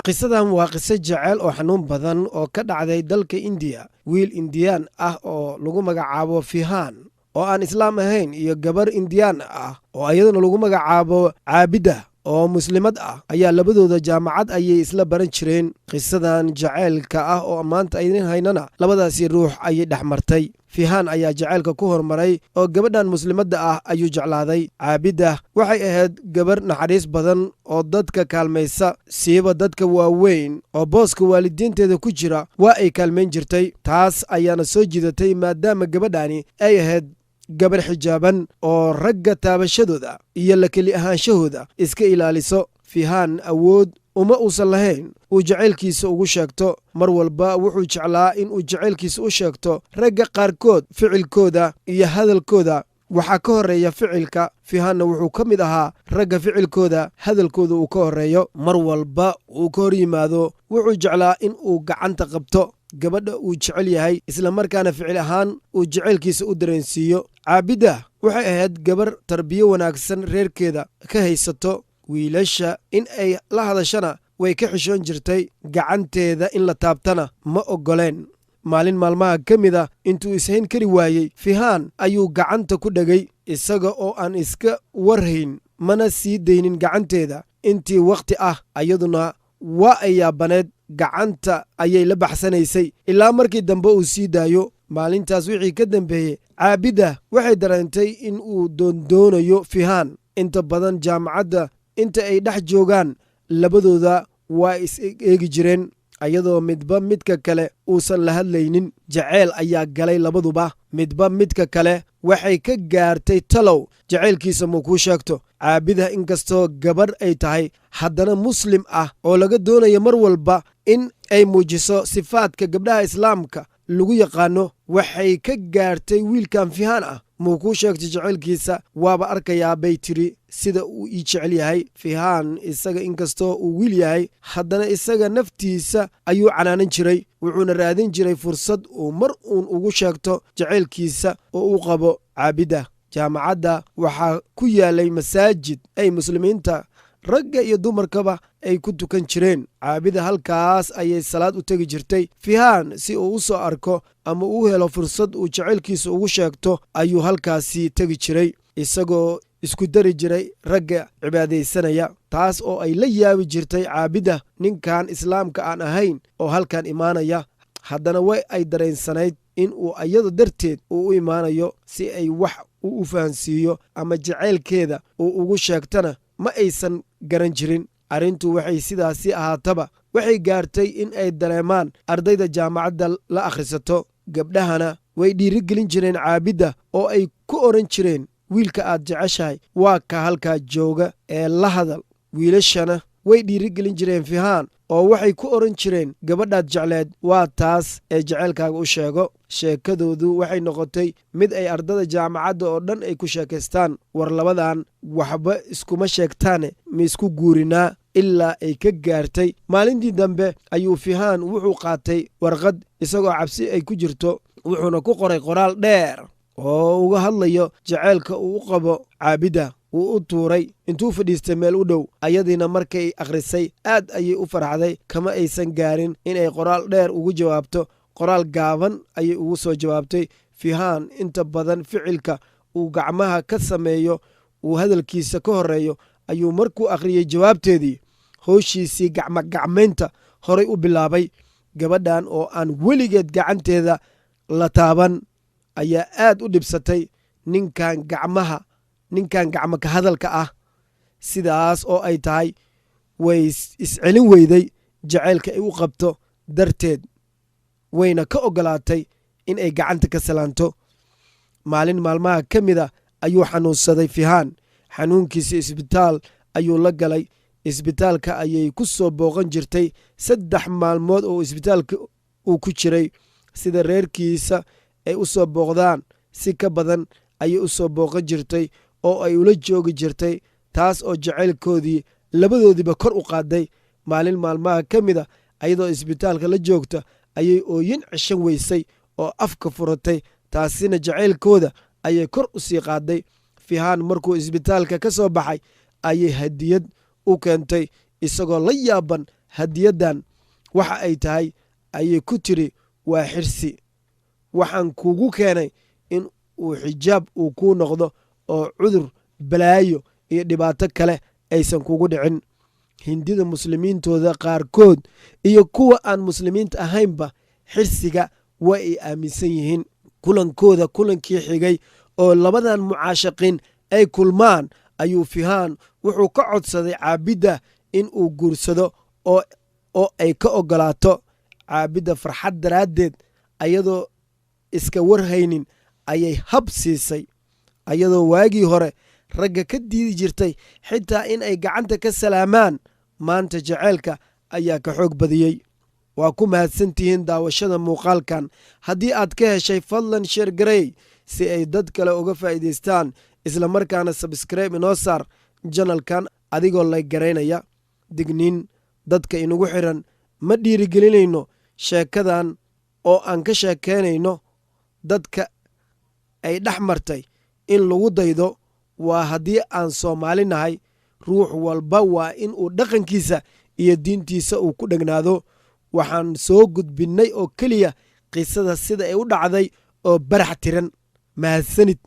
qisadan waa qiso jecel oo xanuun badan oo ka dhacday dalka indiya. wiil indiyaan ah oo lagu magacaabo fihaan oo aan islaam ahayn iyo gabar indiyaan ah oo iyaduna lagu magacaabo caabida oo muslimad ah ayaa labadooda jaamacad ayay isla baran jireen. qisadan jaceylka ah oo maanta aynan haynana labadaasi ruux ayay dhex martay. fihaan ayaa jaceylka ku hormaray oo gabadhan muslimadda ah ayuu jeclaaday. caabida waxay ahayd gabar naxariis badan oo dadka kaalmaysa, siiba dadka waaweyn oo booska waalidiinteeda ku jira waa ay kaalmayn jirtay. taas ayaana soo jiidatay maadaama gabadhani ay ahayd gabar xijaaban oo ragga taabashadooda iyo la keli ahaanshahooda iska ilaaliso. fihaan awood uma uusan lahayn uu jacaylkiisa ugu sheegto. mar walba wuxuu jeclaa in uu jacaylkiisa u sheegto ragga qaarkood. ficilkooda iyo hadalkooda waxaa ka horreeya ficilka. fihaanna wuxuu ka mid ahaa ragga ficilkooda hadalkooda uu ka horreeyo. mar walba uu ka hor yimaado wuxuu jeclaa in uu gacanta qabto gabadha uu jecel yahay, isla markaana ficil ahaan uu jacaylkiisa u dareensiiyo. caabida waxay ahayd gabar tarbiyo wanaagsan reerkeeda ka haysato. wiilasha in ay la hadashana way ka xishoon jirtay, gacanteeda in la taabtana ma oggoleen. maalin maalmaha ka mid a intuu ishayn kari waayey, fihaan ayuu gacanta ku dhegay isaga oo aan iska warhayn, mana sii daynin gacanteeda intii wakhti ah. ayaduna waa ay yaabaneed, gacanta ayay la baxsanaysay ilaa markii dambe uu sii daayo. maalintaas wixii ka dambeeyey, caabida waxay dareentay in uu doondoonayo fihaan. inta badan jaamacadda inta ay dhex joogaan labadooda waa is eegi jireen, ayadoo midba midka kale uusan la hadlaynin. jaceyl ayaa galay labaduba. midba midka kale waxay ka gaartay talow jacaylkiisa muu kuu sheegto. caabida inkastoo gabarh ay tahay, haddana muslim ah oo laga doonayo mar walba in ay muujiso sifaadka gabdhaha islaamka lagu yaqaano, waxay ka gaartay wiilkan fihaan ah. muu kuu sheegtay jacaylkiisa? waaba arkayaa bay tiri sida uu ii jecel yahay. fihaan isaga inkastoo uu wiil yahay, haddana isaga naftiisa ayuu canaanan jiray, wuxuuna raadin jiray fursad uu mar uun ugu sheegto jacaylkiisa oo uu qabo caabida. jaamacadda waxaa ku yaalay masaajid ay muslimiinta ragga iyo dumarkaba ay ku tukan jireen. caabida halkaas ayay salaad u tegi jirtay. fihaan si uu u soo arko ama uu helo fursad uu jacaylkiisa ugu sheegto ayuu halkaasi tegi jiray, isagoo isku dari jiray ragga cibaadaysanaya. taas oo ay la yaabi jirtay caabida, ninkan islaamka aan ahayn oo halkan imaanaya. haddana way ay dareensanayd in uu ayada darteed uu u imaanayo si ay wax uu u fahansiiyo ama jacaylkeeda uu ugu sheegtana ma aysan garan jirin. arrintu waxay sidaasi ahaataba waxay gaartay in ay dareemaan ardayda jaamacadda la akhrisato. gabdhahana way dhiirigelin jireen caabidda oo ay ku odhan jireen, wiilka aad jeceshahay waa ka halkaa jooga ee la hadal. wiilashana way dhiirigelin jireen fihaan oo waxay ku odhan jireen, gabadhaad jecleed waa taas ee jacaylkaaga u sheego. sheekadoodu waxay noqotay mid ay ardada jaamacadda oo dhan ay ku sheekaystaan. war labadan waxba iskuma sheegtaane ma isku guurinaa? ilaa ay ka gaartay maalintii dambe ayuu fihaan wuxuu qaatay warqad isagoo cabsi ay ku jirto, wuxuuna ku qoray qoraal dheer oo uga hadlayo jacaylka uu u qabo caabida. wuu u tuuray intuu fadhiistay meel u dhow. ayadiina markay akhrisay aad ayay u farxday, kama aysan gaarin inay qoraal dheer ugu jawaabto. qoraal gaaban ayay ugu soo jawaabtay. fihaan inta badan ficilka uu gacmaha ka sameeyo uu hadalkiisa ka horreeyo ayuu markuu akhriyey jawaabteedii howshiisii gacmagacmaynta horay u bilaabay. gabadhan oo aan weligeed gacanteeda la taaban ayaa aad u dhibsatay ninkan gacmo ka hadalka ah. sidaas oo ay tahay way iscelin weyday jacaylka ay u qabto darteed, wayna ka oggolaatay in ay gacanta ka salaanto. maalin maalmaha ka mid a ayuu xanuunsaday fihaan. xanuunkiisa isbitaal ayuu la galay. isbitaalka ayay ku soo booqan jirtay 3 maalmood oo isbitaalka uu ku jiray. sida reerkiisa ay u soo booqdaan si ka badan ayay u soo booqan jirtay oo ay ula joogi jirtay, taas oo jacaylkoodii labadoodiiba kor u qaaday. maalin maalmaha ka mid a ayadoo isbitaalka la joogta ayay ooyin cishan weysay oo afka furatay, taasina jacaylkooda ayay kor u sii qaaday. fihaan markuu isbitaalka ka soo baxay ayay hadiyad u keentay isagoo la yaaban hadiyaddan waxa ay tahay ayay ku tiri waa xirsi. waxaan kugu keenay in uu xijaab uu kuu noqdo oo cudur, balaayo iyo dhibaato kale aysan kugu dhicin. hindida muslimiintooda qaarkood iyo kuwa aan muslimiinta ahaynba xirsiga waa ay aaminsan yihiin. kulankooda kulankii xigay oo labadan mucaashaqiin ay kulmaan ayuu Fihaan wuxuu ka codsaday caabidda in uu guursado oo ay ka ogolaato. caabidda farxad daraaddeed ayadoo iska warhaynin ayay hab siisay, ayadoo waagii hore ragga ka diidi jirtay xitaa in ay gacanta ka salaamaan. maanta jaceylka ayaa ka xoog badiyey. waa ku mahadsantihiin daawashada muuqaalkan. haddii aad ka heshay fadlan sheer gareey si ay dad kale uga faa'iidaystaan, isla markaana sabskribe inoo saar janalkan adigoo layg garaynaya. digniin, dadka inagu xiran ma dhiirigelinayno sheekadan oo aan ka sheekaynayno dadka ay dhex martay in lagu daydo. waa haddii aan Soomaali nahay, ruux walba waa in uu dhaqankiisa iyo diintiisa uu ku dhegnaado. waxaan soo gudbinnay oo keliya qisada sida ay u dhacday oo barax tiran. mahadsanid.